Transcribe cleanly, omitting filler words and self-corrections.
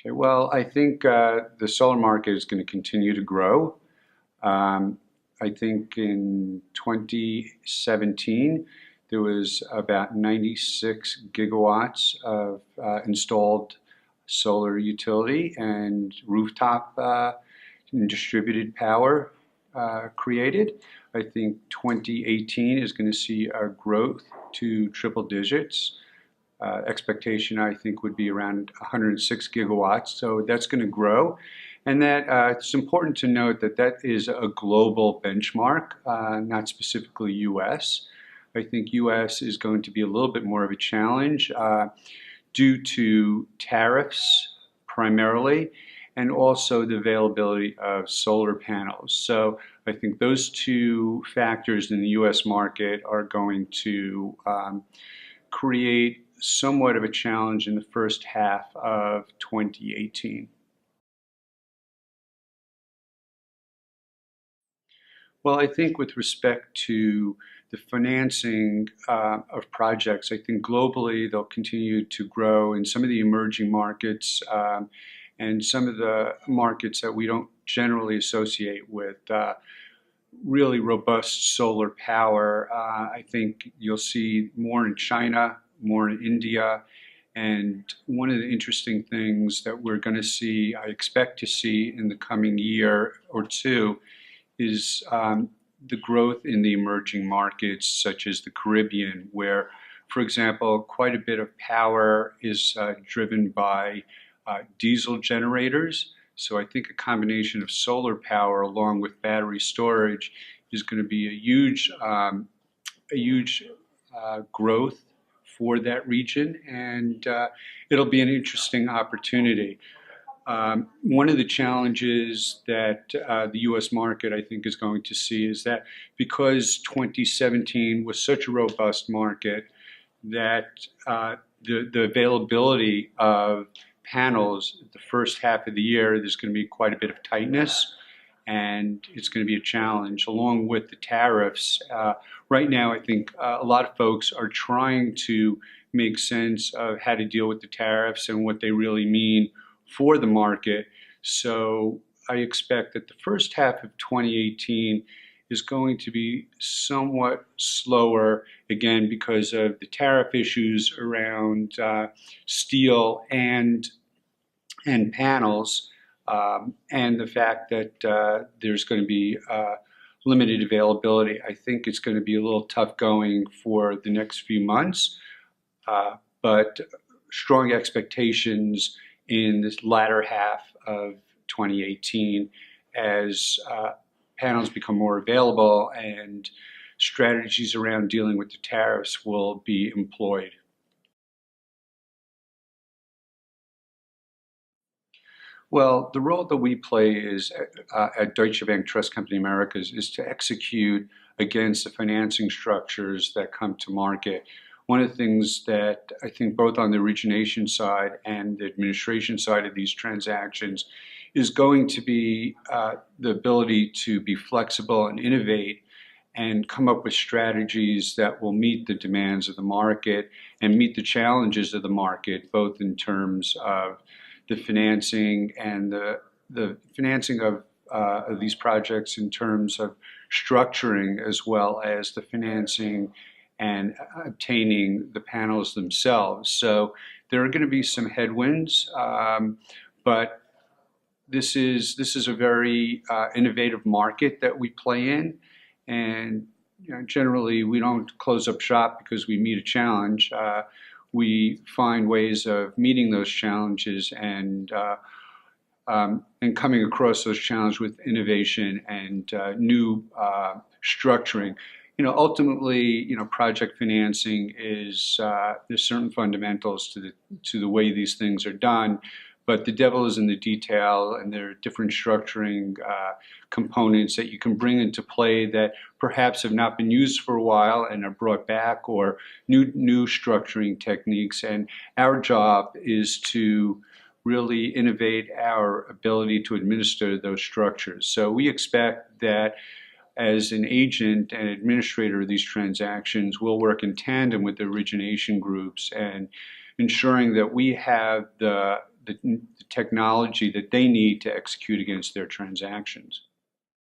Okay, well, I think the solar market is going to continue to grow. Um, I think in 2017, there was about 96 gigawatts of installed solar utility and rooftop and distributed power created. I think 2018 is going to see a growth to triple digits. Expectation, I think, would be around 106 gigawatts. So that's going to grow. And that it's important to note that that is a global benchmark, not specifically US. I think US is going to be a little bit more of a challenge due to tariffs primarily, and also the availability of solar panels. So I think those two factors in the US market are going to create somewhat of a challenge in the first half of 2018. Well, I think with respect to the financing of projects, I think globally they'll continue to grow in some of the emerging markets and some of the markets that we don't generally associate with really robust solar power. I think you'll see more in China, more in India. And one of the interesting things that we're going to see, I expect to see in the coming year or two, is the growth in the emerging markets, such as the Caribbean, where, for example, quite a bit of power is driven by diesel generators. So I think a combination of solar power along with battery storage is going to be a huge growth for that region, and it'll be an interesting opportunity. One of the challenges that the U.S. market, I think, is going to see is that because 2017 was such a robust market, that the availability of panels the first half of the year, there's going to be quite a bit of tightness, and it's going to be a challenge along with the tariffs. Right now, I think a lot of folks are trying to make sense of how to deal with the tariffs and what they really mean for the market. So I expect that the first half of 2018 is going to be somewhat slower, again, because of the tariff issues around steel and panels, and the fact that there's going to be limited availability. I think it's going to be a little tough going for the next few months, but strong expectations in this latter half of 2018 as panels become more available and strategies around dealing with the tariffs will be employed. Well, the role that we play is at Deutsche Bank Trust Company Americas is to execute against the financing structures that come to market. One of the things that I think both on the origination side and the administration side of these transactions is going to be the ability to be flexible and innovate and come up with strategies that will meet the demands of the market and meet the challenges of the market, both in terms of the financing and the financing of these projects in terms of structuring, as well as the financing and obtaining the panels themselves. So there are going to be some headwinds, but this is a very innovative market that we play in, and generally we don't close up shop because we meet a challenge. We find ways of meeting those challenges and coming across those challenges with innovation and new structuring. Ultimately, project financing is there's certain fundamentals to the way these things are done, but the devil is in the detail, and there are different structuring components that you can bring into play that perhaps have not been used for a while and are brought back, or new structuring techniques. And our job is to really innovate our ability to administer those structures. So we expect that as an agent and administrator of these transactions, we'll work in tandem with the origination groups and ensuring that we have the the technology that they need to execute against their transactions.